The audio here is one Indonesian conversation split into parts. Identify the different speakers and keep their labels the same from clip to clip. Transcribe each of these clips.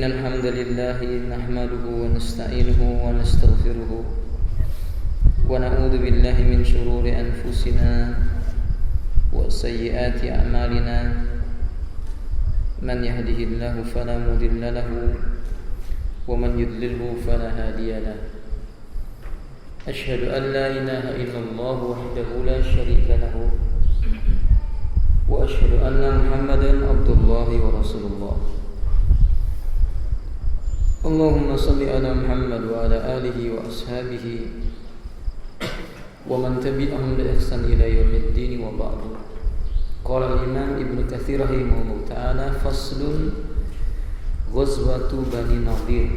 Speaker 1: إن الحمد لله نحمده ونستعينه ونستغفره ونعوذ بالله من شرور أنفسنا وسيئات أعمالنا من يهده الله فلا مضل له ومن يضلله فلا هادي له أشهد أن لا إله إلا الله وحده لا شريك له وأشهد أن محمدا عبد الله ورسول الله اللهم صل على محمد وعلى آله وأصحابه ومن تبعهم بإحسان إلى يوم الدين وبعد. قال الإمام ابن كثير رحمه الله تعالى فصل غزوة بني نضير.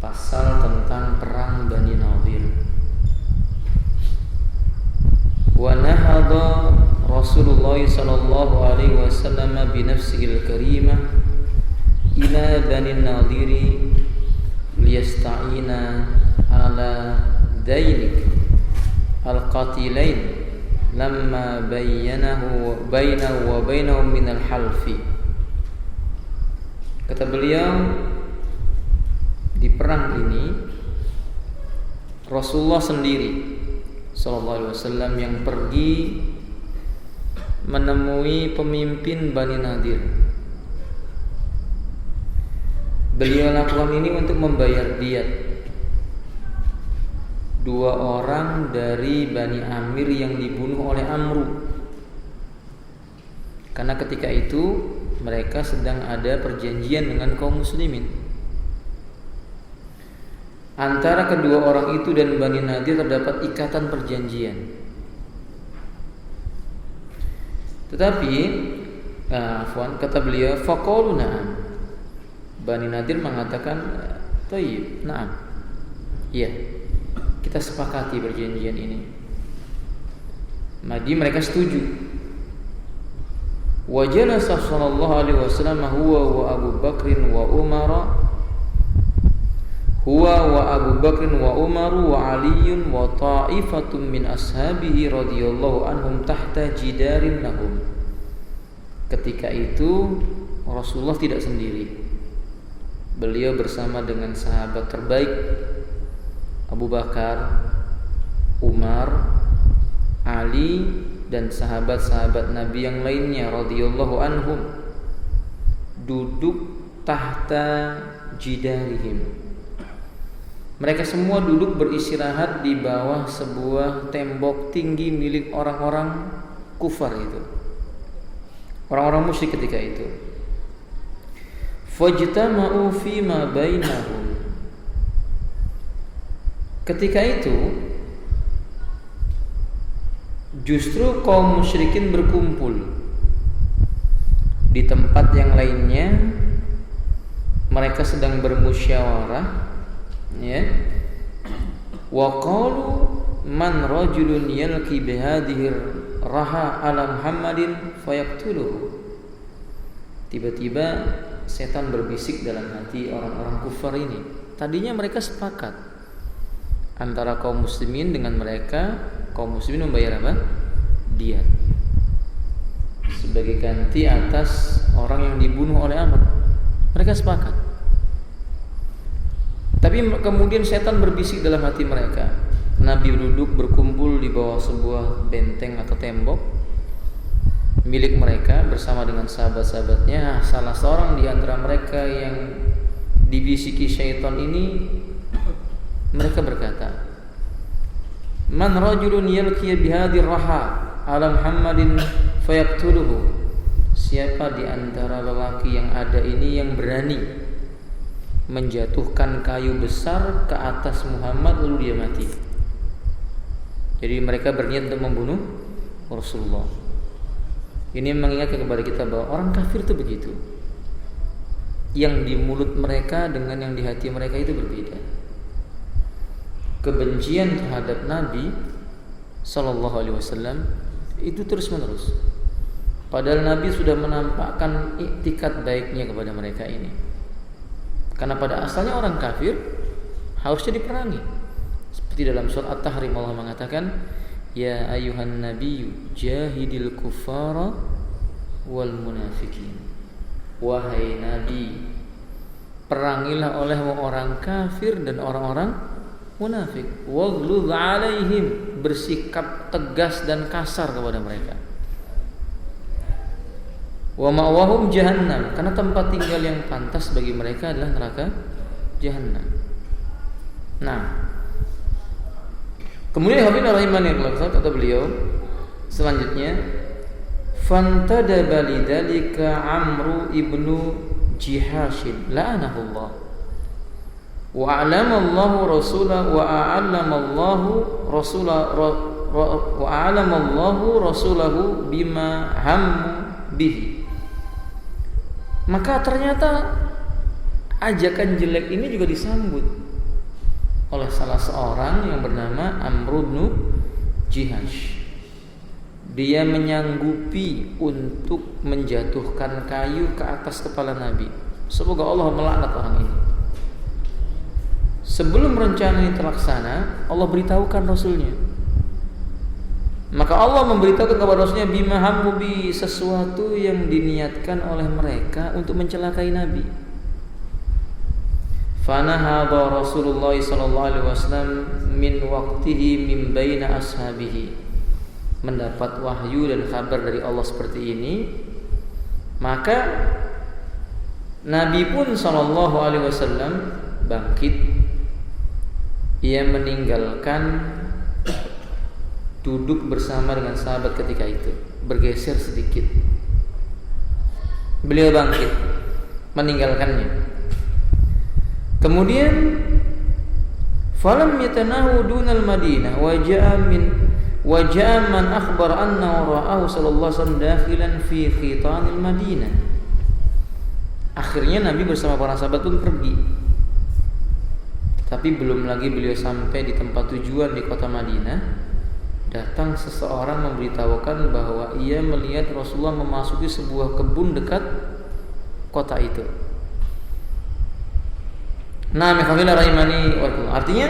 Speaker 1: Pasal tentang perang Bani Nadir. Wa nahadha Rasulullah sallallahu alaihi wasallam bi nafsihi al-karimah ila Bani Nadir liyasta'ina ala dainik al-qatilain lamma bayyanahu wa bainahum min al-halfi. Kata beliau, di perang ini Rasulullah sendiri sallallahu alaihi wasallam yang pergi menemui pemimpin Bani Nadir. Beliau lakukan ini untuk membayar diat dua orang dari Bani Amir yang dibunuh oleh Amru. Karena ketika itu mereka sedang ada perjanjian dengan kaum muslimin. Antara kedua orang itu dan Bani Nadir terdapat ikatan perjanjian. Tetapi kata beliau faqalu na'am. Bani Nadir mengatakan thayyib, na'am. Iya, kita sepakati perjanjian ini. Jadi mereka setuju. Wa jalasa sallallahu alaihi wasallam huwa wa Abu Bakr wa Umar wa Ali wa ta'ifatun min ashabihi radhiyallahu anhum tahta jidarin lahum. Ketika itu Rasulullah tidak sendiri. Beliau bersama dengan sahabat terbaik Abu Bakar, Umar, Ali dan sahabat-sahabat Nabi yang lainnya radhiyallahu anhum duduk tahta jidarihim. Mereka semua duduk beristirahat di bawah sebuah tembok tinggi milik orang-orang kufar itu, orang-orang musyrik ketika itu. Fajtama'u fi ma bainahum. Ketika itu justru kaum musyrikin berkumpul di tempat yang lainnya. Mereka sedang bermusyawarah, ya. Wa qalu man rajulun yalqi bihadhihi raha ala Muhammadin fayaqtuluhu. Tiba-tiba setan berbisik dalam hati orang-orang kufar ini. Tadinya mereka sepakat antara kaum muslimin dengan mereka, kaum muslimin membayar apa? Diat sebagai ganti atas orang yang dibunuh oleh Amr. Mereka sepakat. Tapi kemudian setan berbisik dalam hati mereka. Nabi duduk berkumpul di bawah sebuah benteng atau tembok milik mereka bersama dengan sahabat-sahabatnya. Salah seorang di antara mereka yang dibisiki syaitan ini, mereka berkata, man rajulun yalqi bihadhir raha ala Muhammadin fayaqtuluhu. Siapa di antara lelaki yang ada ini yang berani menjatuhkan kayu besar ke atas Muhammad lalu dia mati. Jadi mereka berniat untuk membunuh Rasulullah. Ini mengingatkan kepada kita bahwa orang kafir itu begitu. Yang di mulut mereka dengan yang di hati mereka itu berbeda. Kebencian terhadap Nabi sallallahu alaihi wasallam itu terus menerus. Padahal Nabi sudah menampakkan iktikad baiknya kepada mereka ini. Karena pada asalnya orang kafir harusnya diperangi. Seperti dalam surat At-Tahrim Allah mengatakan, ya ayuhan nabiyyu jahidil kuffara wal munafikin. Wahai Nabi, perangilah oleh orang kafir dan orang-orang munafik. Waghluz 'alaihim, bersikap tegas dan kasar kepada mereka. Wa ma'wahum jahannam, karena tempat tinggal yang pantas bagi mereka adalah neraka jahannam. Nah, kemudian Habibur Rahimani kata beliau selanjutnya, fantadaba lidzalika Amru ibnu Jihashin la'anahullah wa a'lamallahu rasulahu wa a'lamallahu rasulahu bima hammu bihi. Maka ternyata ajakan jelek ini juga disambut oleh salah seorang yang bernama Amr bin Jihash. Dia menyanggupi untuk menjatuhkan kayu ke atas kepala Nabi. Semoga Allah melaknat orang ini. Sebelum rencana ini terlaksana, Allah beritahukan Rasulnya. Maka Allah memberitahukan kepada Rasulnya bima hammu bi, sesuatu yang diniatkan oleh mereka untuk mencelakai Nabi. Fanahadha Rasulullah sallallahu alaihi wasallam min waqtihi min baina ashabihi. Mendapat wahyu dan kabar dari Allah seperti ini, maka Nabi pun sallallahu alaihi wasallam bangkit. Ia meninggalkan duduk bersama dengan sahabat ketika itu, bergeser sedikit. Beliau bangkit meninggalkannya. Kemudian falam yatanahu dunal Madinah wa ja'a man akhbar anna ra'ahu sallallahu alaihi wasallam dakhilan fi khitanil Madinah. Akhirnya Nabi bersama para sahabat pun pergi. Tapi belum lagi beliau sampai di tempat tujuan di kota Madinah, datang seseorang memberitahukan bahwa ia melihat Rasulullah memasuki sebuah kebun dekat kota itu. Nah, rahimani artinya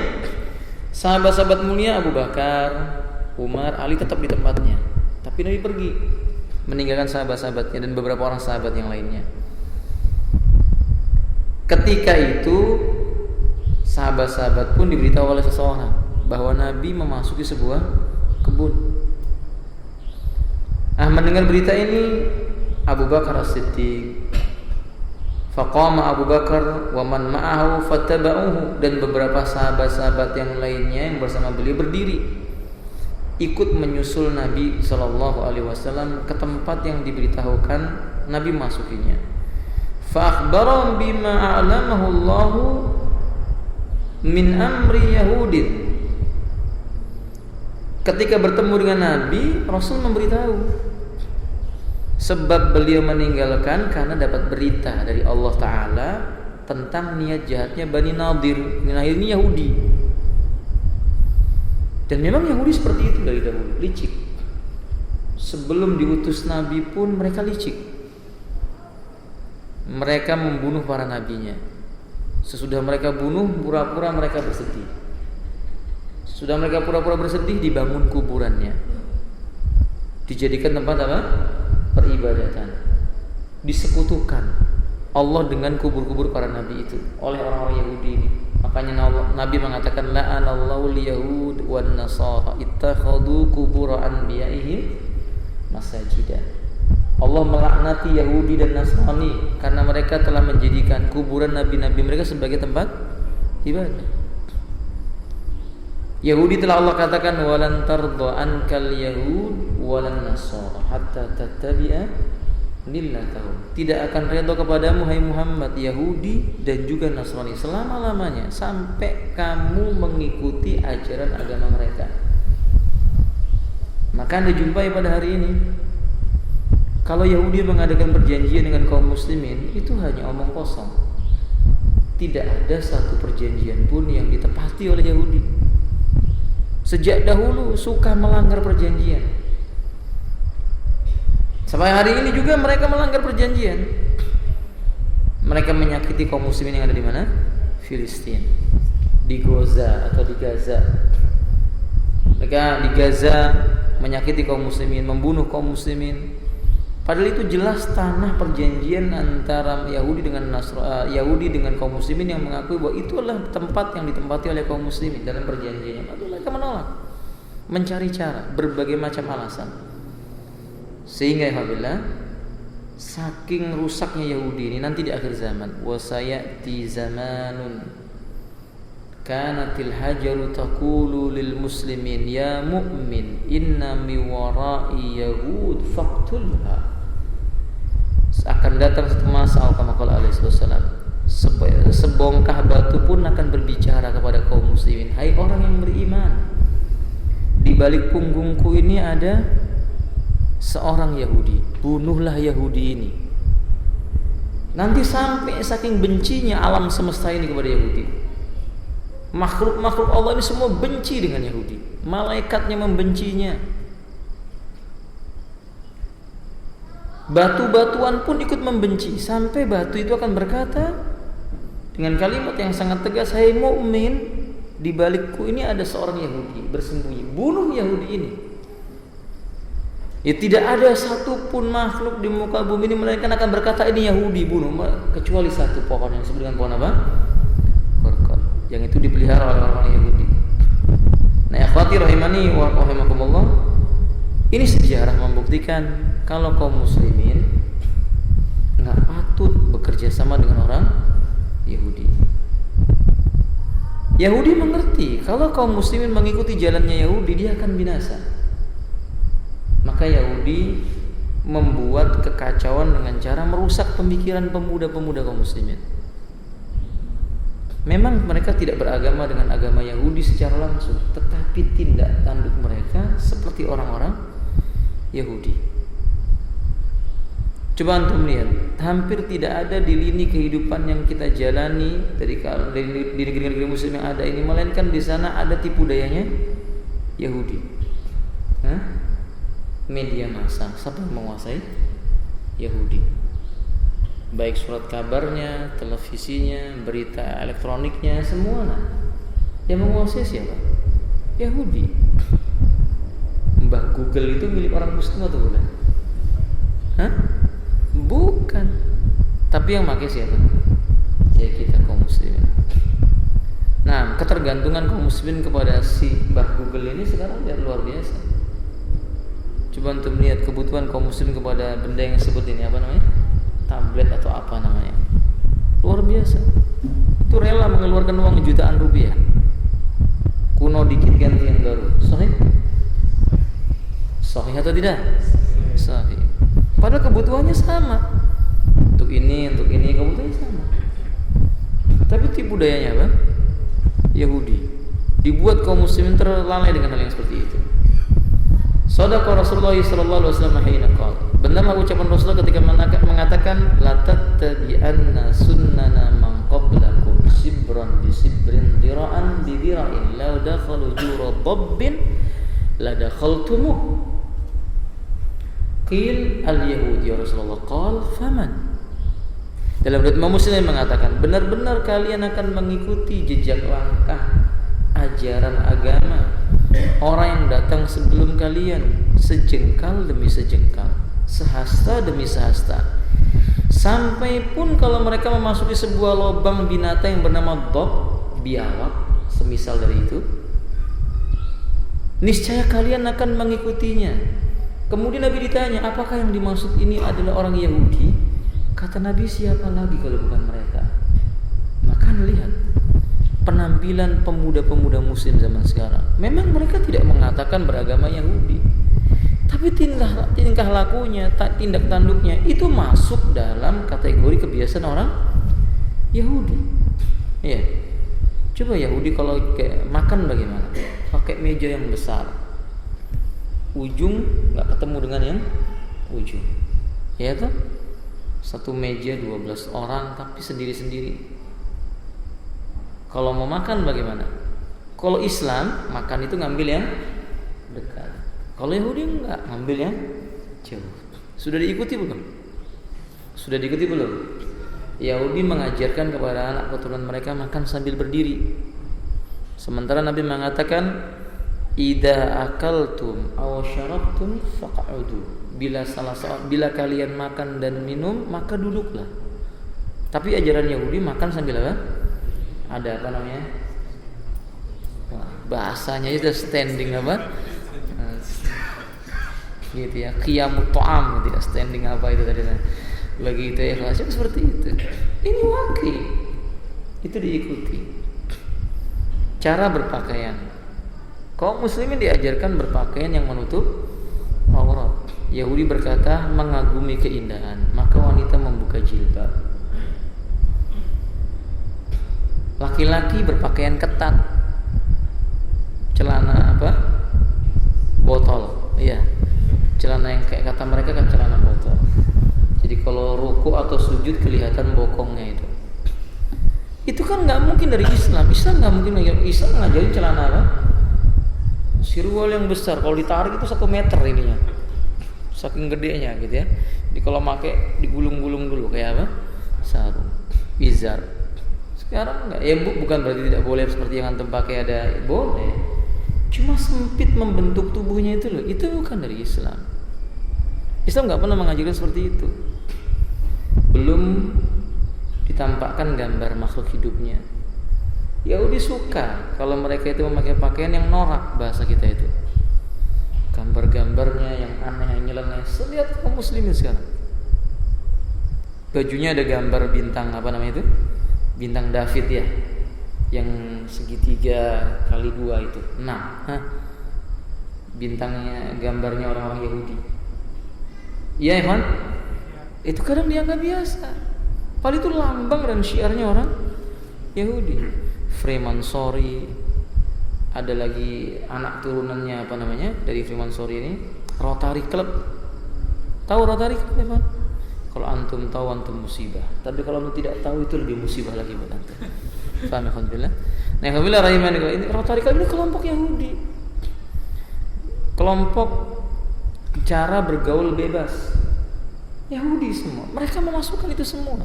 Speaker 1: sahabat-sahabat mulia Abu Bakar, Umar, Ali tetap di tempatnya, tapi Nabi pergi meninggalkan sahabat-sahabatnya dan beberapa orang sahabat yang lainnya. Ketika itu sahabat-sahabat pun diberitahu oleh seseorang bahwa Nabi memasuki sebuah kebun. Mendengar berita ini Abu Bakar As-Siddiq, faqama Abu Bakar wa man ma'ahu fattaba'uhu, dan beberapa sahabat-sahabat yang lainnya yang bersama beliau berdiri ikut menyusul Nabi sallallahu alaihi wasallam ke tempat yang diberitahukan Nabi masukinya. Fa akhbarahum bima a'lamahu Allah min amri Yahudin. Ketika bertemu dengan Nabi, Rasul memberitahu sebab beliau meninggalkan karena dapat berita dari Allah Ta'ala tentang niat jahatnya Bani Nadir. Ini Yahudi. Dan memang Yahudi seperti itu dari dahulu, licik. Sebelum diutus Nabi pun mereka licik. Mereka membunuh para nabinya. Sesudah mereka bunuh, pura-pura mereka bersedih. Sudah mereka pura-pura bersedih, dibangun kuburannya. Dijadikan tempat apa? Peribadatan. Disekutukan Allah dengan kubur-kubur para nabi itu oleh orang-orang Yahudi ini. Makanya Nabi mengatakan la'anallahu al-yahud wan nasara ittakhadhu qubur anbiya'ihim masajidah. Allah melaknati Yahudi dan Nasrani karena mereka telah menjadikan kuburan nabi-nabi mereka sebagai tempat ibadah. Yahudi telah Allah katakan walan tardha ankal yahud walan nasara hatta tattabi'a millatahum. Tidak akan redha kepadamu hai Muhammad Yahudi dan juga Nasrani selama-lamanya sampai kamu mengikuti ajaran agama mereka. Maka Anda jumpai pada hari ini kalau Yahudi mengadakan perjanjian dengan kaum muslimin, itu hanya omong kosong. Tidak ada satu perjanjian pun yang ditepati oleh Yahudi. Sejak dahulu suka melanggar perjanjian. Sampai hari ini juga mereka melanggar perjanjian. Mereka menyakiti kaum muslimin yang ada di mana? Filistin, di Gaza atau di Gaza. Mereka di Gaza menyakiti kaum muslimin, membunuh kaum muslimin. Padahal itu jelas tanah perjanjian antara Yahudi dengan kaum muslimin yang mengakui bahwa itu adalah tempat yang ditempati oleh kaum muslimin dalam perjanjiannya. Tapi mereka menolak, mencari cara, berbagai macam alasan. Sehingga alhamdulillah, saking rusaknya Yahudi ini nanti di akhir zaman, wa sayati zamanun kanatil hajaru taqulu lil muslimin ya mu'min inna mi wara'i yahud faqtulha. Akan datang satu masa Al-Qamaqal alaihissalam, sebongkah batu pun akan berbicara kepada kaum muslimin, hai orang yang beriman, di balik punggungku ini ada seorang Yahudi, bunuhlah Yahudi ini. Nanti sampai saking bencinya alam semesta ini kepada Yahudi, makhluk-makhluk Allah ini semua benci dengan Yahudi, malaikatnya membencinya, batu-batuan pun ikut membenci, sampai batu itu akan berkata dengan kalimat yang sangat tegas, hai mukmin, di balikku ini ada seorang Yahudi bersembunyi, bunuh Yahudi ini. Ya, tidak ada satupun makhluk di muka bumi ini melainkan akan berkata ini Yahudi, bunuh, kecuali satu pohon yang disebut dengan pohon apa? Furqan, yang itu dipelihara oleh orang Yahudi. Nah, akhwati rahimani wa rahimakumullah, ini sejarah membuktikan kalau kaum muslimin nggak patut bekerja sama dengan orang Yahudi. Yahudi mengerti kalau kaum muslimin mengikuti jalannya Yahudi, dia akan binasa. Maka Yahudi membuat kekacauan dengan cara merusak pemikiran pemuda-pemuda kaum muslimin. Memang mereka tidak beragama dengan agama Yahudi secara langsung, tetapi tindak tanduk mereka seperti orang-orang Yahudi. Coba antum lihat, hampir tidak ada di lini kehidupan yang kita jalani di negeri-negeri muslim yang ada ini, melainkan di sana ada tipu dayanya Yahudi. Media massa, siapa yang menguasai? Yahudi. Baik surat kabarnya, televisinya, berita elektroniknya, semua yang menguasai siapa? Yahudi. Mbah Google itu milik orang muslim atau bukan? Bukan. Tapi yang pakai siapa? Ya kita kaum muslimin. Nah, ketergantungan kaum muslimin kepada si Mbah Google ini sekarang luar biasa. Coba untuk melihat kebutuhan kaum muslim kepada benda yang disebut ini apa namanya? Tablet atau apa namanya? Luar biasa. Itu rela mengeluarkan uang jutaan rupiah. Kuno dikit ganti yang baru. Sahih? Sahih atau tidak? Sahih. Padahal kebutuhannya sama. Untuk ini kebutuhannya sama. Tapi tipu dayanya apa? Yahudi. Dibuat kaum muslimin terlalai dengan hal yang seperti itu. Shadaqa Rasulullah sallallahu alaihi wasallam hina qala. Benarlah ucapan Rasulullah ketika mengatakan la tattabi'anna sunnana man qablakum shibran bi shibrin dira'an bi dira'in law dakhalu jura dabbin la dakhaltumuh. Qil al-yahudi ya Rasulullah, qal faman. Dalam riwayat Imam Muslim mengatakan, benar-benar kalian akan mengikuti jejak langkah ajaran agama orang yang datang sebelum kalian, sejengkal demi sejengkal, sehasta demi sehasta, sampai pun kalau mereka memasuki sebuah lubang binatang yang bernama dhab, biawak, semisal dari itu, niscaya kalian akan mengikutinya. Kemudian Nabi ditanya, apakah yang dimaksud ini adalah orang Yahudi? Kata Nabi, siapa lagi kalau bukan mereka? Maka lihat penampilan pemuda-pemuda muslim zaman sekarang. Memang mereka tidak mengatakan beragama Yahudi, tapi tingkah lakunya, tindak tanduknya itu masuk dalam kategori kebiasaan orang Yahudi. Ya, coba Yahudi kalau makan bagaimana? Pakai meja yang besar, ujung nggak ketemu dengan yang ujung, ya toh? Satu meja 12 orang tapi sendiri-sendiri. Kalau mau makan bagaimana? Kalau Islam makan itu ngambil yang dekat. Kalau Yahudi enggak, ngambil yang jauh. Sudah diikuti belum? Sudah diikuti belum? Yahudi mengajarkan kepada anak keturunan mereka makan sambil berdiri. Sementara Nabi mengatakan, idza akaltum aw syarabtum faq'udu. bila kalian makan dan minum maka duduklah. Tapi ajaran Yahudi makan sambil apa? Ada apa namanya? Bahasanya itu standing apa? Gitu ya, qiyamut ta'am gitu ya, standing apa itu tadi. Bagi itu ya kelasnya seperti itu. Ini wakil. Itu diikuti. Cara berpakaian. Kaum muslimin diajarkan berpakaian yang menutup aurat. Yahudi berkata mengagumi keindahan, maka wanita membuka jilbab. Laki-laki berpakaian ketat. Celana apa? Botol. Iya. Celana yang kayak kata mereka kan celana botol. Jadi kalau ruku atau sujud kelihatan bokongnya itu. Itu kan nggak mungkin dari Islam. Islam nggak mungkin. Islam ngajarin celana apa? Sirwal yang besar. Kalau ditarik itu 1 meter ininya. Saking gedenya gitu ya. Jadi kalau pakai digulung-gulung dulu kayak apa? Sarung, izar. Sekarang enggak. Ya bukan berarti tidak boleh seperti yang antum pakai, ada boleh. Cuma sempit membentuk tubuhnya itu loh. Itu bukan dari Islam. Islam nggak pernah mengajarkan seperti itu. Belum ditampakkan gambar makhluk hidupnya. Yahudi suka kalau mereka itu memakai pakaian yang norak, bahasa kita itu. Gambar-gambarnya yang aneh, yang nyeleneh. Lihat kaum muslimin sekarang. Bajunya ada gambar bintang apa namanya itu? Bintang David ya. Yang segitiga kali 2 itu. Nah, bintangnya gambarnya orang-orang Yahudi. Iya, Ivan? Itu kadang dianggap biasa. Padahal itu lambang dan syiarnya orang Yahudi. Freemansori, ada lagi anak turunannya apa namanya dari Freemansori ini, Rotary Club. Tahu Rotary Club, Evan? Kalau antum tahu antum musibah. Tapi kalau antum tidak tahu itu lebih musibah lagi buat antum. Paham ya, alhamdulillah. Nah, alhamdulillah rahimani, ini Rotary Club ini kelompok Yahudi. Kelompok cara bergaul bebas. Yahudi semua. Mereka memasukkan itu semua.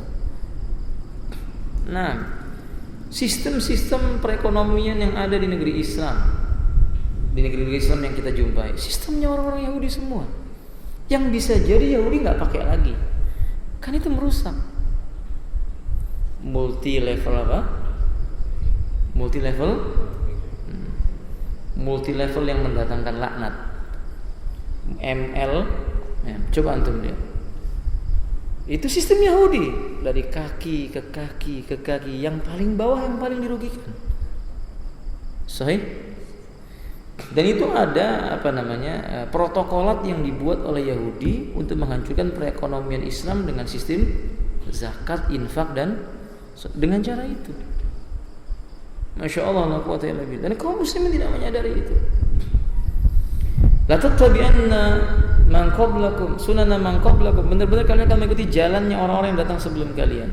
Speaker 1: Nah, sistem-sistem perekonomian yang ada di negeri Islam, di negeri Islam yang kita jumpai, sistemnya orang-orang Yahudi semua. Yang bisa jadi Yahudi nggak pakai lagi, kan itu merusak. Multi level apa? Multi level yang mendatangkan laknat. ML, coba antum lihat. Itu sistem Yahudi, dari kaki ke kaki ke kaki, yang paling bawah yang paling dirugikan. Sahih? Dan itu ada apa namanya? Protokolat yang dibuat oleh Yahudi untuk menghancurkan perekonomian Islam dengan sistem zakat, infak dan dengan cara itu. Masya Allah, la quwwata illa billah. Dan kaum muslimin tidak menyadari itu. La tattabi'anna man qablakum sunana man qablakum. Benar-benar kalian akan mengikuti jalannya orang-orang yang datang sebelum kalian.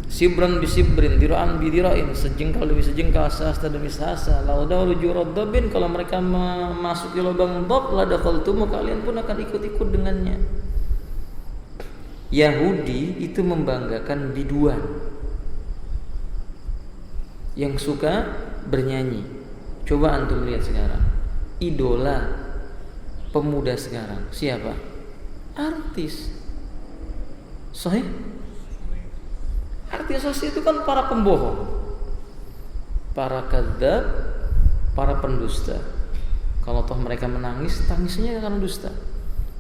Speaker 1: Sibran bi sibrin, dira'an bi dira'in, sejengkal demi sejengkal, sehasta demi sehasta. Law dawlu juraddabin, kalau mereka memasuki lubang dab, la dakhaltum, kalian pun akan ikut-ikut dengannya. Yahudi itu membanggakan biduan yang suka bernyanyi. Coba antum lihat sekarang. Idola pemuda sekarang siapa? Artis. Sahih? Artis itu kan para pembohong, para kadzab, para pendusta. Kalau toh mereka menangis, tangisnya karena dusta.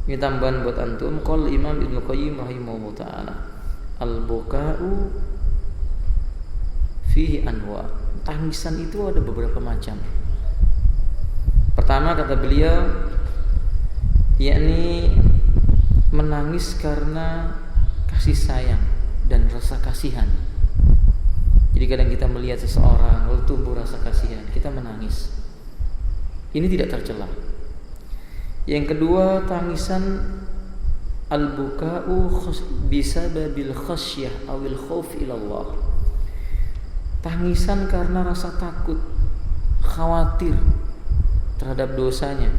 Speaker 1: Ini tambahan buat antum. Qala Imam Ibnu Qayyim rahimahullah taala, al-buka'u fihi anwa. Tangisan itu ada beberapa macam. Pertama kata beliau, yakni menangis karena kasih sayang dan rasa kasihan. Jadi kadang kita melihat seseorang lalu tumbuh rasa kasihan, kita menangis. Ini tidak tercela. Yang kedua, tangisan al-buka'u bisababil khasyah awil khauf ilallah. Tangisan karena rasa takut, khawatir terhadap dosanya,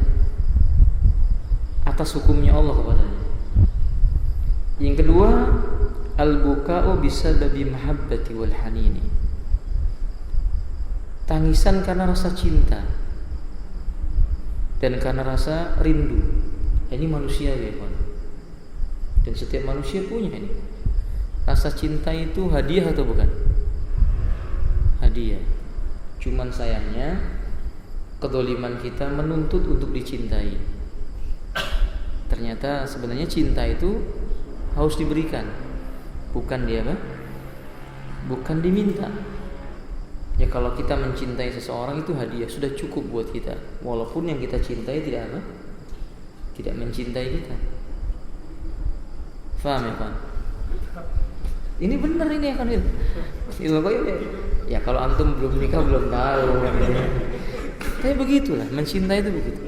Speaker 1: atas hukumnya Allah kepadanya. Yang kedua, al-buka'u bisababi mahabbati wal hanini. Tangisan karena rasa cinta dan karena rasa rindu. Ini manusia ya kawan. Dan setiap manusia punya ini. Rasa cinta itu hadiah atau bukan? Hadiah. Cuman sayangnya kedoliman kita menuntut untuk dicintai. Ternyata sebenarnya cinta itu harus diberikan, bukan dia apa? Bukan diminta. Ya kalau kita mencintai seseorang itu hadiah, sudah cukup buat kita. Walaupun yang kita cintai tidak apa? Tidak mencintai kita. Faham ya Pak? Ini benar ini ya kan ya. Ya kalau antum belum nikah belum tahu. Tapi begitulah, mencintai itu begitu.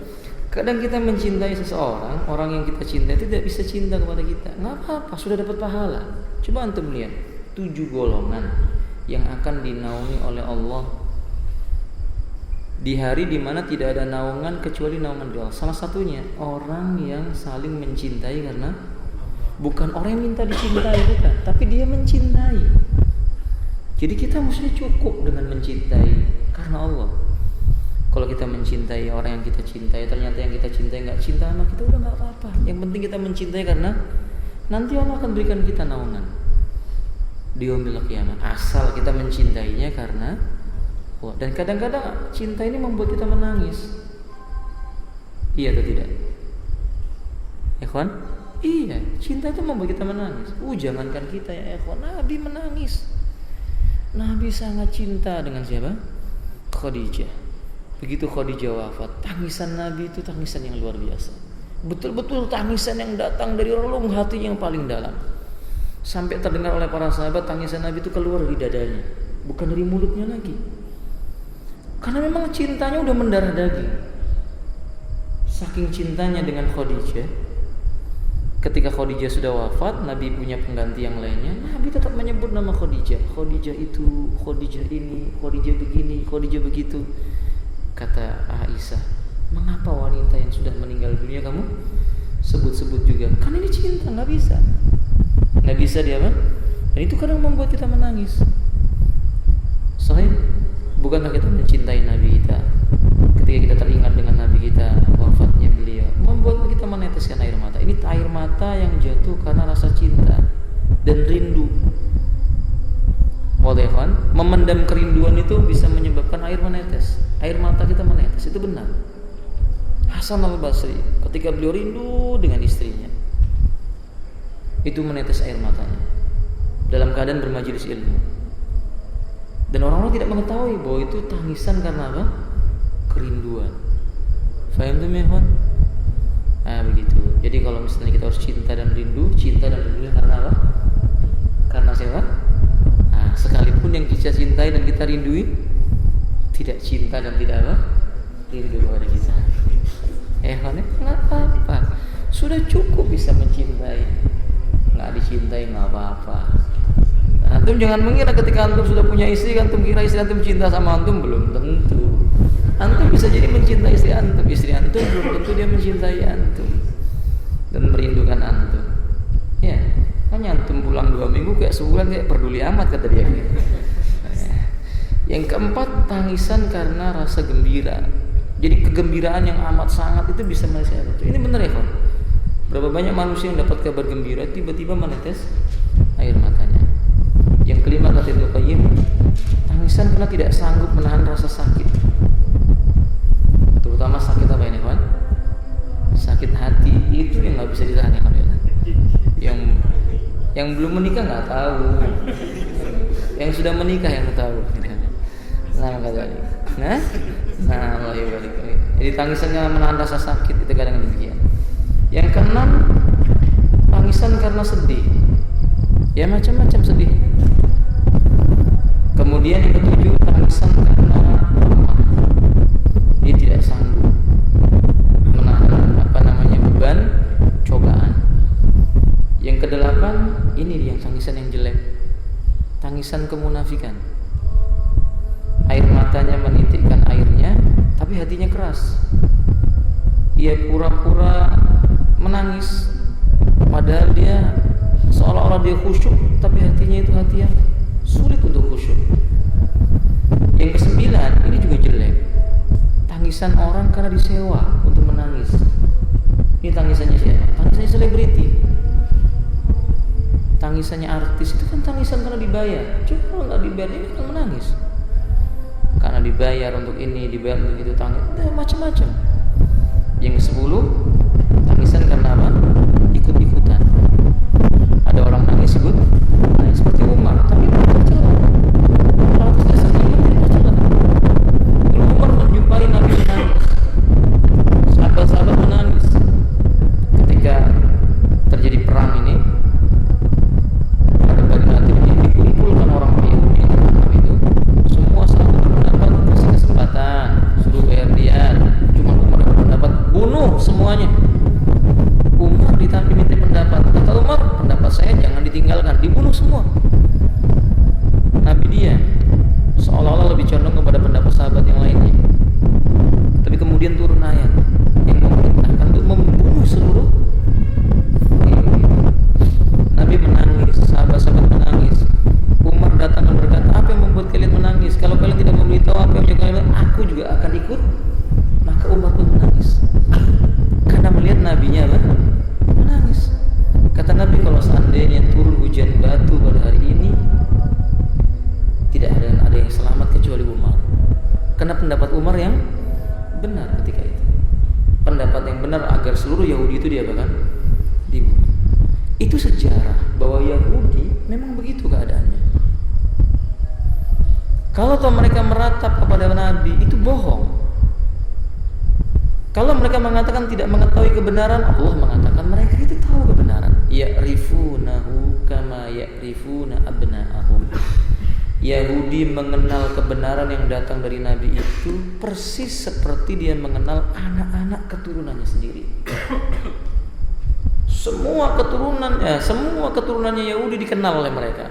Speaker 1: Kadang kita mencintai seseorang, orang yang kita cintai itu tidak bisa cinta kepada kita. Nggak apa-apa, sudah dapat pahala. Coba antum lihat 7 golongan yang akan dinaungi oleh Allah di hari dimana tidak ada naungan kecuali naungan Allah. Salah satunya orang yang saling mencintai karena bukan orang yang minta dicintai, bukan, tapi dia mencintai. Jadi kita mesti cukup dengan mencintai karena Allah. Kalau kita mencintai orang yang kita cintai, ternyata yang kita cintai nggak cinta sama kita, udah nggak apa-apa. Yang penting kita mencintai karena nanti Allah akan berikan kita naungan di yaumil qiyamah. Asal kita mencintainya karena Allah. Dan kadang-kadang cinta ini membuat kita menangis. Iya atau tidak? Ya kawan? Iya, cinta itu membuat kita menangis. Jangankan kita ya kawan, Nabi menangis. Nabi sangat cinta dengan siapa? Khadijah. Begitu Khadijah wafat, tangisan Nabi itu tangisan yang luar biasa. Betul-betul tangisan yang datang dari relung hati yang paling dalam. Sampai terdengar oleh para sahabat, tangisan Nabi itu keluar dari dadanya, bukan dari mulutnya lagi. Karena memang cintanya udah mendarah daging. Saking cintanya dengan Khadijah, ketika Khadijah sudah wafat, Nabi punya pengganti yang lainnya, Nabi tetap menyebut nama Khadijah. Khadijah itu, Khadijah ini, Khadijah begini, Khadijah begitu. Kata Aisyah, mengapa wanita yang sudah meninggal dunia kamu sebut-sebut juga? Kan ini cinta, nggak bisa dia apa? Dan itu kadang membuat kita menangis. Sahih, bukankah kita mencintai Nabi kita? Ketika kita teringat dengan Nabi kita, wafatnya beliau, membuat kita meneteskan air mata. Ini air mata yang jatuh karena rasa cinta dan rindu. Walaupun memendam kerinduan itu bisa menyebabkan air menetes, air mata kita menetes, itu benar. Hasan al-Basri ketika beliau rindu dengan istrinya, itu menetes air matanya dalam keadaan bermajelis ilmu. Dan orang-orang tidak mengetahui bahwa itu tangisan karena apa? Kerinduan. Faham tuh ya kawan? Begitu. Jadi kalau misalnya kita harus cinta dan rindu karena apa? Karena siapa? Sekalipun yang kita cintai dan kita rindui tidak cinta dan tidak apa? Rindu kepada kita. Nggak apa-apa. Sudah cukup bisa mencintai. Nggak dicintai nggak apa-apa. Antum jangan mengira ketika antum sudah punya istri, antum kira istri antum cinta sama antum, belum tentu. Antum bisa jadi mencintai istri antum belum tentu dia mencintai antum dan merindukan antum. Ya. Hanya antum pulang 2 minggu kayak sebulan kayak peduli amat kata dia gitu. Yang keempat, tangisan karena rasa gembira. Jadi kegembiraan yang amat sangat itu bisa menetes. Ini benar ya kawan? Berapa banyak manusia yang dapat kabar gembira tiba-tiba menetes air matanya. Yang kelima kata Ibnu Qayyim, tangisan karena tidak sanggup menahan rasa sakit. Terutama sakit apa ini kawan? Sakit hati itu yang nggak bisa ditahan ya kawan. Yang belum menikah nggak tahu, yang sudah menikah yang tahu. Nah katanya, Allah ya balik. Jadi tangisannya menahan rasa sakit itu kadang demikian. Yang keenam, tangisan karena sedih. Ya macam-macam sedih. Kemudian yang ketujuh, tangisan karena lemah. Dia tidak sanggup menahan beban cobaan. Yang kedelapan, ini yang tangisan yang jelek, tangisan kemunafikan. Air matanya menitikkan airnya, tapi hatinya keras. Ia pura-pura menangis, padahal dia seolah-olah dia khusyuk, tapi hatinya itu hati yang sulit untuk khusyuk. Yang kesembilan, ini juga jelek, tangisan orang karena disewa untuk menangis. Ini tangisannya siapa? Tangisannya selebriti, tangisannya artis. Itu kan tangisan karena dibayar. Coba kalau nggak dibayar dia akan menangis. Karena dibayar untuk ini, dibayar untuk itu, tangis, macam-macam. Yang ke-10, tangisan karena apa? Ikut-ikutan. Ada orang nangis ikut, seperti Umar, tapi tidak tercela. Kalau tidak tercela. Kalau Umar menjumpai Nabi menangis, sahabat-sahabat menangis ketika terjadi perang ini. Pada pagi nanti dikumpulkan orang Yahudi itu, semua satu berpendapat, kasih kesempatan, suruh bayar dia. Cuma Umar berpendapat bunuh semuanya. Umar diminta pendapat, kata Umar, pendapat saya jangan ditinggalkan, dibunuh semua. Nabi dia seolah-olah lebih condong kepada pendapat sahabat yang lainnya. Tapi kemudian turun ayat yang memerintahkan untuk membunuh seluruh. Nabi menangis, sahabat-sahabat menangis. Umar datang dan berkata, apa yang membuat kalian menangis? Kalau kalian tidak memberitahu apa yang menjadi kalian, aku juga akan ikut. Maka Umar pun menangis karena melihat nabinya menangis. Kata Nabi, kalau seandainya turun hujan batu pada hari ini, tidak ada yang selamat kecuali Umar. Karena pendapat Umar yang benar ketika itu, pendapat yang benar agar seluruh Yahudi itu diapakan? Dibunuh. Itu sejarah bahwa Yahudi memang begitu keadaannya. Kalau mereka meratap kepada Nabi, itu bohong. Kalau mereka mengatakan tidak mengetahui kebenaran, Allah mengatakan mereka itu tahu kebenaran. Ya'rifunahu kama ya'rifuna abna'ahum. Yahudi mengenal kebenaran yang datang dari Nabi itu persis seperti dia mengenal anak-anak keturunannya sendiri. Semua keturunannya Yahudi dikenal oleh mereka.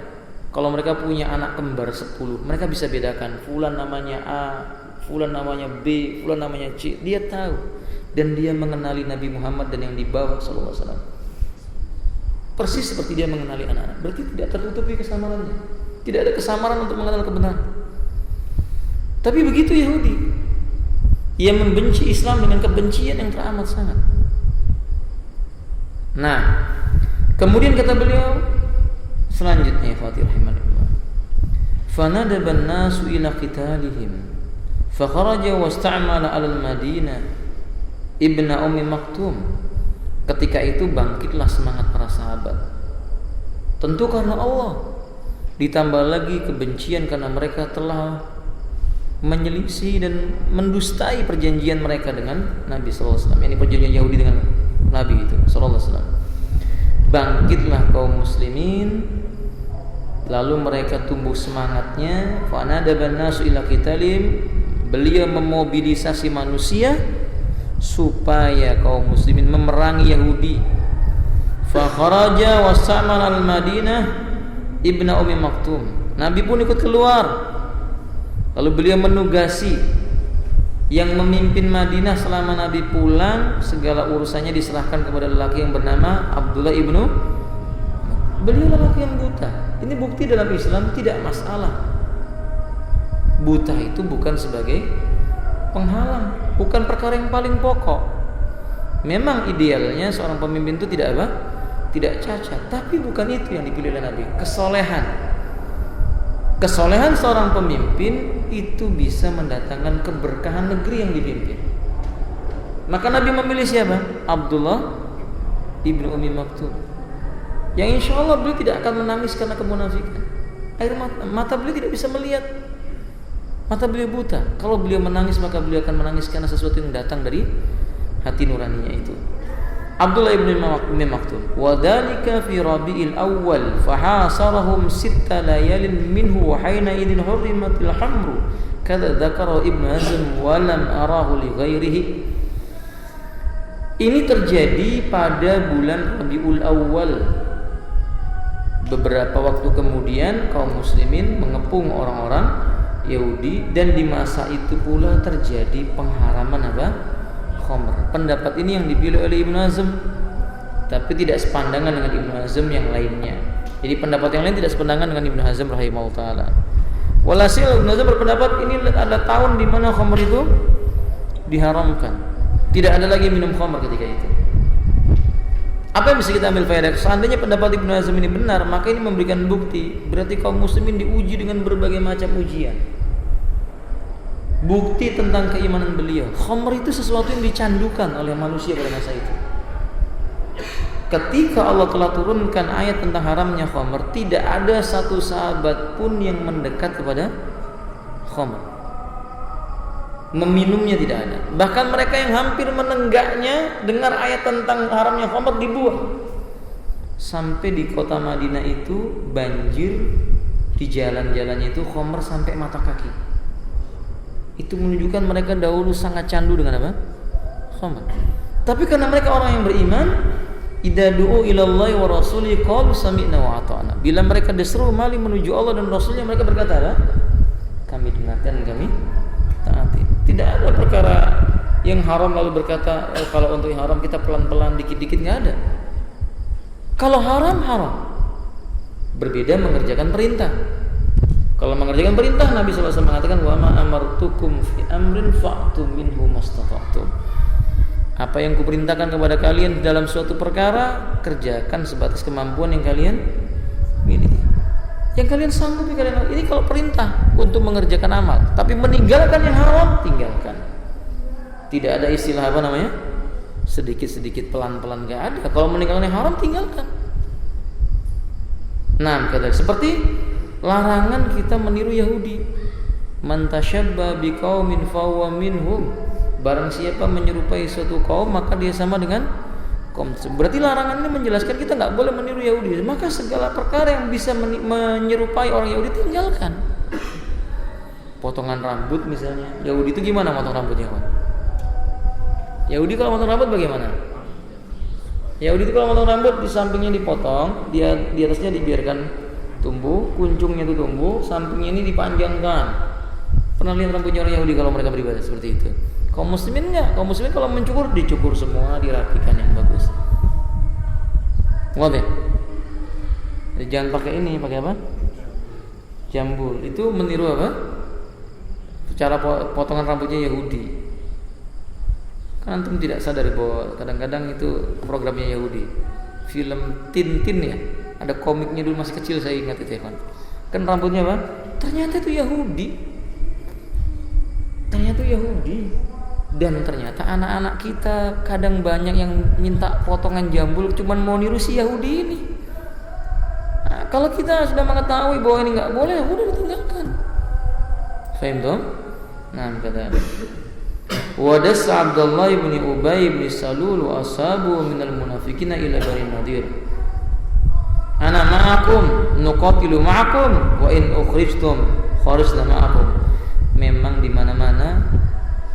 Speaker 1: Kalau mereka punya anak kembar 10, mereka bisa bedakan fulan namanya A, fulan namanya B, fulan namanya C. Dia tahu. Dan dia mengenali Nabi Muhammad dan yang dibawa sallallahu alaihi wasallam persis seperti dia mengenali anak-anak. Berarti tidak tertutupi kesamarannya. Tidak ada kesamaran untuk mengenal kebenaran. Tapi begitu Yahudi, ia membenci Islam dengan kebencian yang teramat sangat. Nah, kemudian kata beliau selanjutnya, Fatih rahimahullah, fanadaban nasu ila qitalihim fakharaja wasta'mala 'alal Madinah Ibna Ummi Maktum. Ketika itu bangkitlah semangat para sahabat. Tentu karena Allah, ditambah lagi kebencian karena mereka telah menyelisih dan mendustai perjanjian mereka dengan Nabi sallallahu alaihi wasallam. Ini perjanjian Yahudi dengan Nabi itu sallallahu alaihi wasallam. Bangkitlah kaum muslimin, lalu mereka tumbuh semangatnya. Fa nadaban nasu ila qitalim, beliau memobilisasi manusia supaya kaum muslimin memerangi Yahudi. Fa kharaja wasaman al-Madinah Ibna Ummi Maktum. Nabi pun ikut keluar. Lalu beliau menugasi yang memimpin Madinah selama Nabi pulang, segala urusannya diserahkan kepada lelaki yang bernama Abdullah ibnu. Beliau lelaki yang buta. Ini bukti dalam Islam tidak masalah. Buta itu bukan sebagai penghalang, bukan perkara yang paling pokok. Memang idealnya seorang pemimpin itu tidak apa? Tidak cacat, tapi bukan itu yang dipilih oleh Nabi. Kesolehan seorang pemimpin itu bisa mendatangkan keberkahan negeri yang dipimpin. Maka Nabi memilih siapa? Abdullah ibnu Ummi Maktum, yang insya Allah beliau tidak akan menangis karena kemunafikan. Air mata beliau tidak bisa melihat. Mata beliau buta. Kalau beliau menangis, maka beliau akan menangis karena sesuatu yang datang dari hati nuraninya itu. Abdullah ibn Ummi Maktum. Wa dzalika fi Rabi'il Awwal fahasarahum 6 layalin minhu wa haina idzin hurrimatil hamru. Kadza dzakara Ibnu Hazm wa lam arahu li ghairihi. Ini terjadi pada bulan Rabiul Awwal. Beberapa waktu kemudian kaum muslimin mengepung orang-orang Yahudi, dan di masa itu pula terjadi pengharaman apa? Khamr. Pendapat ini yang dipilih oleh Ibnu Hazm, tapi tidak sepandangan dengan Ibnu Hazm yang lainnya. Jadi pendapat yang lain tidak sepandangan dengan Ibnu Hazm rahimahullah taala. Walhasil Ibnu Hazm berpendapat ini adalah tahun di mana khamr itu diharamkan. Tidak ada lagi minum khamr ketika itu. Apa yang bisa kita ambil faedah? Seandainya pendapat Ibnu Hazm ini benar, maka ini memberikan bukti berarti kaum muslimin diuji dengan berbagai macam ujian. Bukti tentang keimanan beliau. Khamr itu sesuatu yang dicandukan oleh manusia pada masa itu. Ketika Allah telah turunkan ayat tentang haramnya khamr, tidak ada satu sahabat pun yang mendekat kepada khamr. Meminumnya tidak ada. Bahkan mereka yang hampir menenggaknya dengar ayat tentang haramnya khamr dibuang. Sampai di kota Madinah itu banjir, di jalan-jalannya itu khamr sampai mata kaki. Itu menunjukkan mereka dahulu sangat candu dengan apa? Khamr. Tapi karena mereka orang yang beriman, idza du'u ilallahi wa rasuli qalu sami'na wa ata'na. Bila mereka diseru mali menuju Allah dan Rasulnya, mereka berkata apa? Kami dengarkan, kami taati. Tidak ada perkara yang haram lalu berkata kalau untuk yang haram kita pelan-pelan dikit-dikit, nggak ada. Kalau haram, haram. Berbeda mengerjakan perintah. Kalau mengerjakan perintah, Nabi SAW mengatakan wa ma amartukum fi amrin fa'tu minhu mastata'tum. Apa yang kuperintahkan kepada kalian dalam suatu perkara, kerjakan sebatas kemampuan yang kalian miliki. Yang kalian sanggup, kalian. Ini kalau perintah untuk mengerjakan amal, tapi meninggalkan yang haram, tinggalkan. Tidak ada istilah apa namanya? Sedikit-sedikit, pelan-pelan, enggak ada. Kalau meninggalkan yang haram, tinggalkan. Nah, kata seperti larangan kita meniru Yahudi. Man tashabba biqaumin fahuwa minhum. Barang siapa menyerupai suatu kaum, maka dia sama dengan kaum tersebut. Berarti larangan ini menjelaskan kita nggak boleh meniru Yahudi. Maka segala perkara yang bisa menyerupai orang Yahudi tinggalkan. Potongan rambut misalnya. Yahudi itu gimana potong rambutnya, Pak? Yahudi kalau potong rambut bagaimana? Yahudi itu kalau potong rambut di sampingnya dipotong, di atasnya dibiarkan tumbuh, kuncungnya itu tumbuh, sampingnya ini dipanjangkan. Pernah lihat rambutnya orang Yahudi kalau mereka beribadah seperti itu? Kaum muslimin enggak. Kaum muslimin kalau mencukur, dicukur semua, dirapikan yang bagus. Ngerti? Jangan pakai ini, pakai apa? Jambul. Itu meniru apa? Cara potongan rambutnya Yahudi. Kan antum tidak sadar bahwa kadang-kadang itu programnya Yahudi. Film Tintin ya. Ada komiknya dulu masih kecil, saya ingat itu ya kan. Kan rambutnya apa? Ternyata itu Yahudi. Dan ternyata anak-anak kita kadang banyak yang minta potongan jambul cuman mau niru si Yahudi ini. Nah, kalau kita sudah mengetahui bahwa ini nggak boleh, udah ditinggalkan. Faham toh? Nah, kata Wadas Abdullah bin Ubay bin Salul wa ashabu minal munafiqina ila Bani Nadir. Ana ma'akum nuqatilu ma'akum wa in ukhrijtum kharajna ma'akum. Memang di mana-mana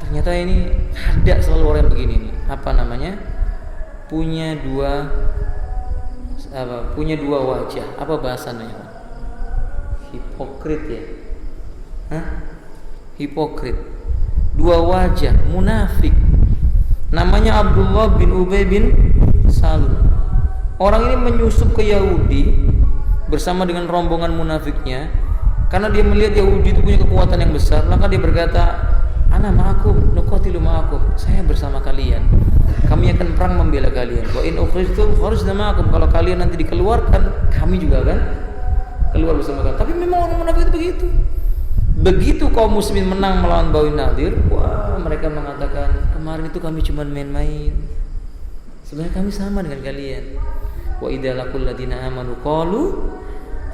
Speaker 1: ternyata ini ada selalu orang yang begini nih. Apa namanya? Punya dua wajah. Apa bahasanya? Hipokrit ya? Hah? Hipokrit. Dua wajah, munafik. Namanya Abdullah bin Ubay bin Salul. Orang ini menyusup ke Yahudi bersama dengan rombongan munafiknya karena dia melihat Yahudi itu punya kekuatan yang besar. Maka dia berkata, ana ma'akum nuqatilu ma'akum. Saya bersama kalian. Kami akan perang membela kalian. Wa in ukhrijtum kharajna ma'akum. Kalau kalian nanti dikeluarkan, kami juga akan keluar bersama kalian. Tapi memang orang munafik itu begitu. Begitu kaum muslimin menang melawan Bani Nadir, wah, mereka mengatakan, kemarin itu kami cuma main-main. Sebenarnya kami sama dengan kalian. Wa idza laqul ladina amanu qalu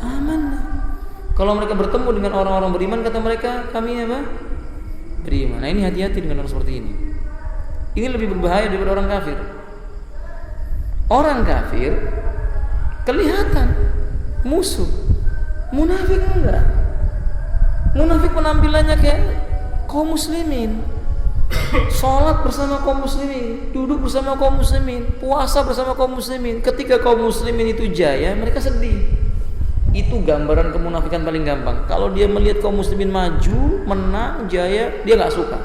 Speaker 1: amanna. Kalau mereka bertemu dengan orang-orang beriman, kata mereka, kami apa? Beriman. Nah, ini hati-hati dengan orang seperti ini. Ini lebih berbahaya daripada orang kafir. Orang kafir kelihatan musuh. Munafik enggak. Munafik penampilannya kayak kaum muslimin. Sholat bersama kaum muslimin, duduk bersama kaum muslimin, puasa bersama kaum muslimin. Ketika kaum muslimin itu jaya, mereka sedih. Itu gambaran kemunafikan paling gampang. Kalau dia melihat kaum muslimin maju, menang, jaya, dia nggak suka.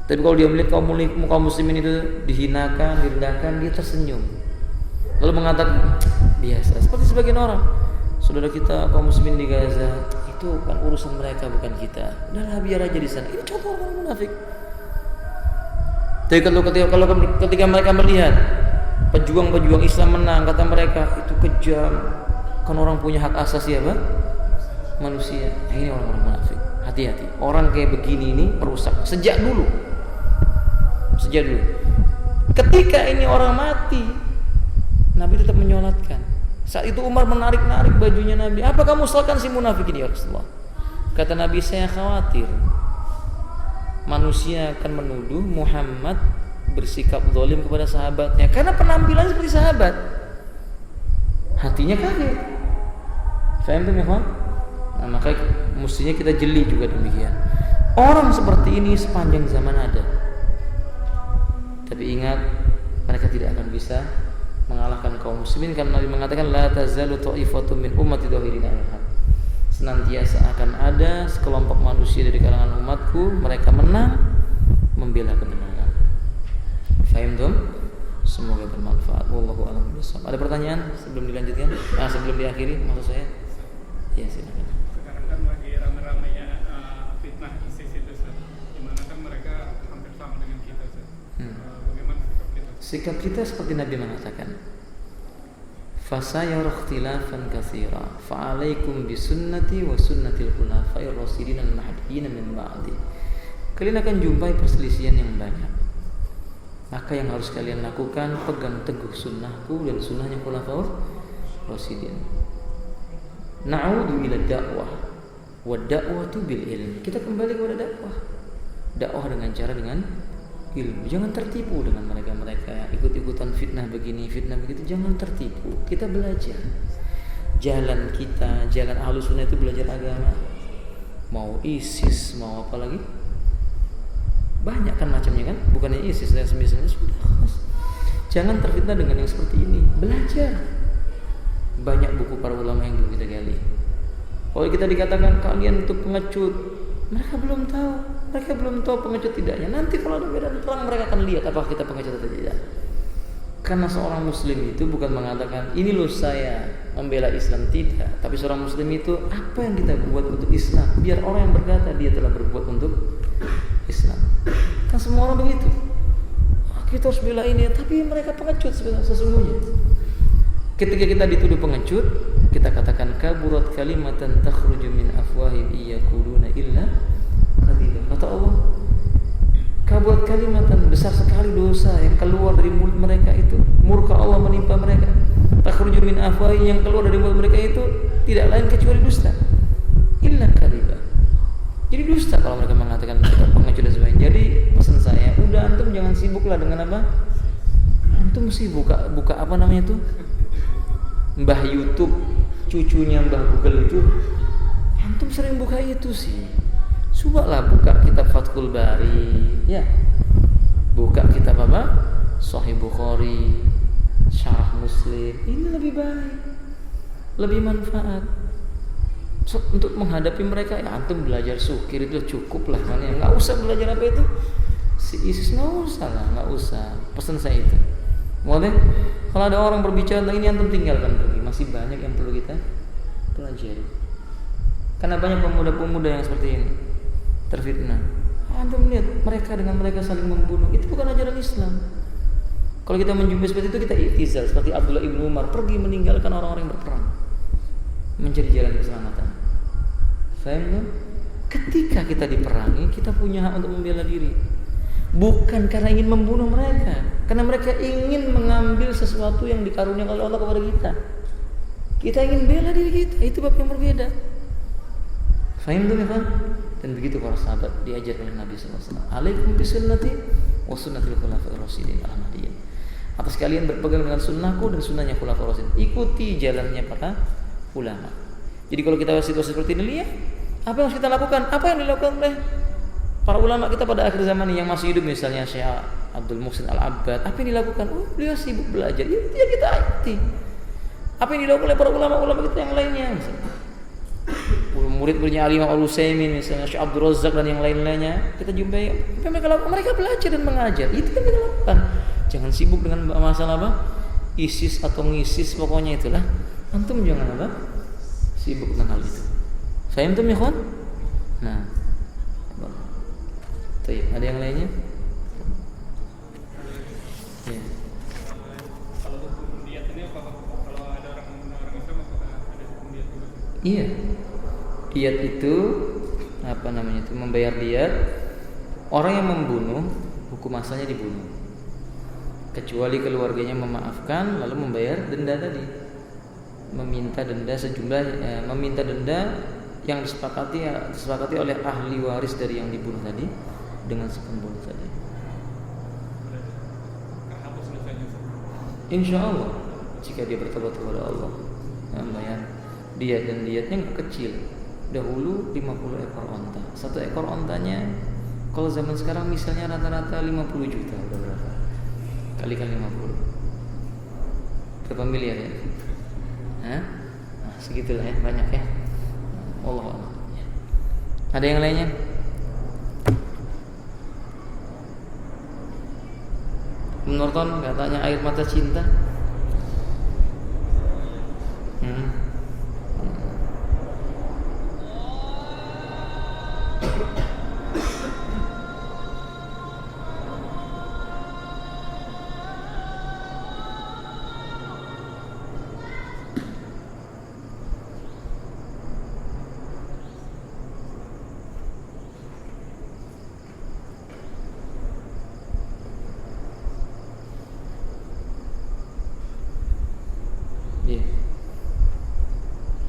Speaker 1: Tapi kalau dia melihat kaum muslimin itu dihinakan, direndahkan, dia tersenyum. Lalu mengatakan, biasa. Seperti sebagian orang, saudara kita kaum muslimin di Gaza, itu kan urusan mereka, bukan kita. Udahlah, biar aja di sana. Ini contoh orang munafik. Tapi ketika mereka melihat pejuang-pejuang Islam menang, kata mereka itu kejam, kan orang punya hak asasi apa? Manusia. Ini orang-orang munafik. Hati-hati, orang kayak begini ini perusak sejak dulu. Ketika ini orang mati, Nabi tetap menyolatkan. Saat itu Umar menarik-narik bajunya Nabi. Apa kamu salahkan si munafik ini ya Rasulullah? Kata Nabi, saya khawatir manusia akan menuduh Muhammad bersikap zalim kepada sahabatnya karena penampilan seperti sahabat. Hatinya kafir. Faham tuh ya kawan? Nah, maka mestinya kita jeli juga demikian. Orang seperti ini sepanjang zaman ada. Tapi ingat, mereka tidak akan bisa mengalahkan kaum muslimin karena Nabi mengatakan la tazalu ta'ifatun min ummati dhahirina al-haq. Senantiasa akan ada sekelompok manusia dari kalangan umatku, mereka menang membela kebenaran. Fahim dong? Semoga bermanfaat. Wallahu a'lam bishawab. Ada pertanyaan sebelum dilanjutkan? Sebelum diakhiri maksud saya? Ya, silakan.
Speaker 2: Sekarang kan lagi rame-ramenya fitnah ISIS itu, di mana kan mereka hampir sama dengan kita, bagaimana sikap kita?
Speaker 1: Sikap kita seperti Nabi mengatakan, fasayara ikhtilafan katsira fa'alaikum bisunnati wa sunnatil khulafa'ir rasyidin al-mahdiyyin min ba'di. Kalian akan jumpai perselisihan yang banyak. Maka yang harus kalian lakukan, pegang teguh sunnahku dan sunnahnya khulafa'ur rasyidin. Na'udu ila dakwah wa da'watu bil ilm. Kita kembali kepada dakwah. Dakwah dengan cara dengan ilmu. Jangan tertipu dengan mereka-mereka ikut-ikutan fitnah begini, fitnah begitu. Jangan tertipu. Kita belajar. Jalan kita, jalan Ahlus Sunnah itu belajar agama. Mau ISIS, mau apa lagi? Banyak kan macamnya kan? Bukannya ISIS dan semisalnya sudah. Jangan terfitnah dengan yang seperti ini. Belajar. Banyak buku para ulama yang dulu kita gali. Kalau kita dikatakan kalian itu pengecut, mereka belum tahu. Mereka belum tahu pengecut tidaknya. Nanti kalau ada medan perang mereka akan lihat apakah kita pengecut atau tidak. Karena seorang muslim itu bukan mengatakan ini loh saya membela Islam, tidak. Tapi seorang muslim itu apa yang kita buat untuk Islam, biar orang yang berkata dia telah berbuat untuk Islam. Kan semua orang begitu. Kita harus bela ini, tapi mereka pengecut sesungguhnya. Ketika kita dituduh pengecut, kita katakan kaburat kalimatan takhruju min afwahihim iyaquluna illa kadhiba. Kata Allah, kaburat kalimatan, besar sekali dosa yang keluar dari mulut mereka itu. Murka Allah menimpa mereka. Takhruju min afwahihim, yang keluar dari mulut mereka itu tidak lain kecuali dusta. Illa kadhiba. Jadi dusta kalau mereka mengatakan kita pengecut dan sebagainya. Jadi pesan saya, udah antum jangan sibuklah dengan apa? Antum mesti buka apa namanya itu? Mbah YouTube, cucunya Mbah Google itu, antum sering buka itu sih. Cobalah buka kitab Fathul Bari, ya. Buka kitab apa? Sahih Bukhari, Syarah Muslim. Ini lebih baik, lebih manfaat. Untuk menghadapi mereka, ya antum belajar sukir itu cukup lah, kan ya. Nggak usah belajar apa itu si ISIS, nggak usah lah, nggak usah. Pesan saya itu. Boleh? Kalau ada orang berbicara tentang ini, antum tinggalkan pergi. Masih banyak yang perlu kita pelajari. Karena banyak pemuda-pemuda yang seperti ini terfitnah. Antum lihat mereka dengan mereka saling membunuh. Itu bukan ajaran Islam. Kalau kita menjumpai seperti itu, kita i'tizal seperti Abdullah ibnu Umar, pergi meninggalkan orang-orang yang berperang, mencari jalan keselamatan. Faham? Ketika kita diperangi, kita punya hak untuk membela diri. Bukan karena ingin membunuh mereka, karena mereka ingin mengambil sesuatu yang dikaruniakan oleh Allah kepada kita. Kita ingin bela diri kita, itu bab yang berbeda. Fahim tuh kan? Dan begitu para sahabat diajarkan oleh Nabi SAW. Alaikum bisunnati wa sunnatil khulafa'ir rasyidin al-mahdiyyin. Atas kalian berpegang dengan sunnahku dan sunnahnya khulafa'ir rasyidin. Ikuti jalannya para ulama. Jadi kalau kita situasi seperti ini, lihat apa yang harus kita lakukan, apa yang dilakukan oleh para ulama kita pada akhir zaman ini yang masih hidup, misalnya Syekh Abdul Muhsin Al-Abbad. Apa yang dilakukan? Oh, beliau sibuk belajar. Ya kita ikuti. Apa yang dilakukan oleh para ulama-ulama kita yang lainnya, misalnya murid-muridnya Al-Imam Al-Utsaimin, misalnya Syekh Abdul Razak dan yang lain-lainnya, kita jumpai apa yang mereka lakukan. Mereka belajar dan mengajar. Itu yang kita lakukan. Jangan sibuk dengan masalah apa? ISIS atau ngisis, pokoknya itulah. Antum jangan apa? Sibuk dengan hal itu. Saya antum ya, kawan? Nah, ada yang lainnya? Ya. Iya. Diat itu membayar diat. Orang yang membunuh hukum asalnya dibunuh. Kecuali keluarganya memaafkan lalu membayar denda tadi. Meminta denda yang disepakati oleh ahli waris dari yang dibunuh tadi dengan si pembunuh tadi. Insya Allah jika dia bertobat kepada Allah membayar diat, dan diatnya nggak kecil. Dahulu 50 ekor onta. Satu ekor ontanya kalau zaman sekarang misalnya rata-rata 50 juta, udah berapa? Kalikan 50. Berapa miliar ya? Hah? Nah, segitulah ya, banyak ya. Allah. Ada yang lainnya? Menonton katanya air mata cinta.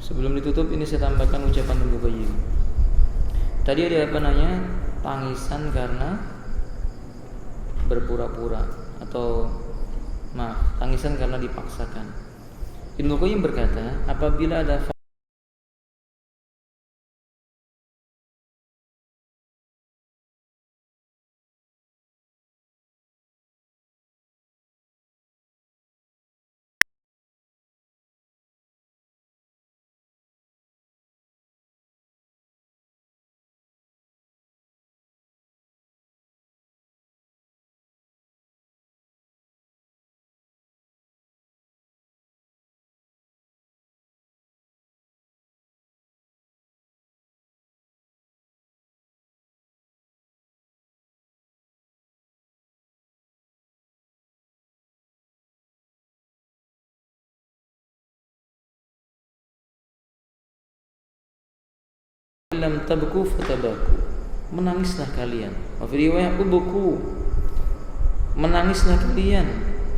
Speaker 1: Sebelum ditutup ini saya tambahkan ucapan Ibnu Qayyim. Tadi ada tangisan karena berpura-pura atau tangisan karena dipaksakan. Ibnu Qayyim berkata, apabila ada lam tabku fatabaku, menangislah kalian. Wa fi riwayat ubku, menangislah kalian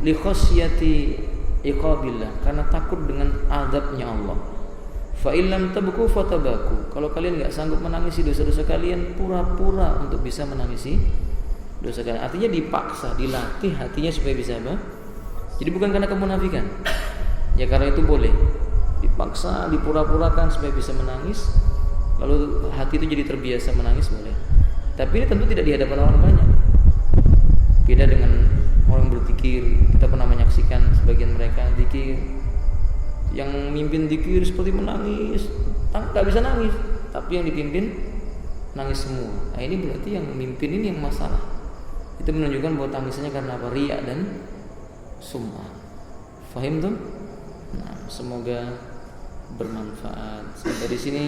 Speaker 1: li khasyati iqabillah, karena takut dengan azabnya Allah. Fa illam tabku fatabaku, kalau kalian enggak sanggup menangisi dosa-dosa kalian, pura-pura untuk bisa menangisi dosa kalian. Artinya dipaksa, dilatih hatinya supaya bisa apa? Jadi bukan karena kemunafikan. Ya karena itu boleh dipaksa, dipura-purakan supaya bisa menangis. Lalu hati itu jadi terbiasa menangis boleh. Tapi ini tentu tidak di hadapan orang banyak. Beda dengan orang berzikir. Kita pernah menyaksikan sebagian mereka zikir, yang mimpin zikir seperti menangis, tak bisa nangis, tapi yang dipimpin nangis semua. Nah ini berarti yang memimpin ini yang masalah. Itu menunjukkan bahwa tangisannya karena apa? Riya dan sum'ah. Fahim tuh? Nah, semoga bermanfaat. Sampai di sini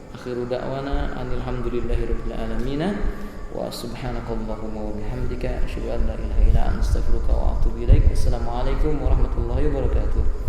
Speaker 1: akhiru da'wana alhamdulillahirabbil alamin wa subhanakallahumma wa bihamdika asyhadu an la ilaha illa anta astaghfiruka wa atubu ilaik. Assalamualaikum warahmatullahi wabarakatuh.